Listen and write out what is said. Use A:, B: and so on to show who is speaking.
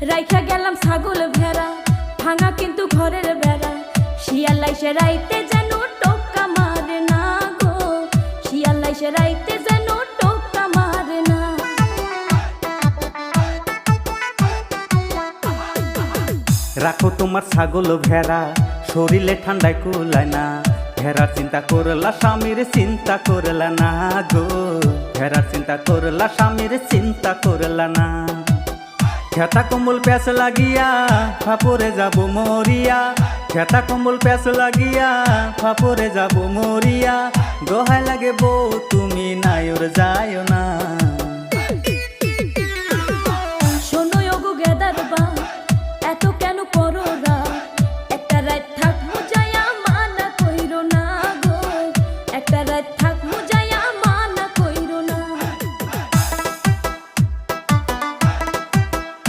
A: রাইখা গেলাম ছাগল ভেড়া, ভাঙা কিন্তু ঘরের বেড়া। শিয়াল আইসে রাইতে যেন টোকা মারে না গো, শিয়াল আইসে রাইতে যেন টোকা মারে না।
B: রাখো তোমার ছাগল ভেড়া, শরীরে ঠান্ডায় কুলায় না। ভেড়ার চিন্তা করলা স্বামীর চিন্তা করলা না গো, ভেড়ার চিন্তা করলা স্বামীর চিন্তা করলা না। খেতা কম্বল প্যাস লাগিয়া ফাপরে যাব মরিয়া, খেতা কম্বল প্যাস লাগিয়া ফাপরে যাব মরিয়া। দোহাই লাগে বউ তুমি নায়র যায় না।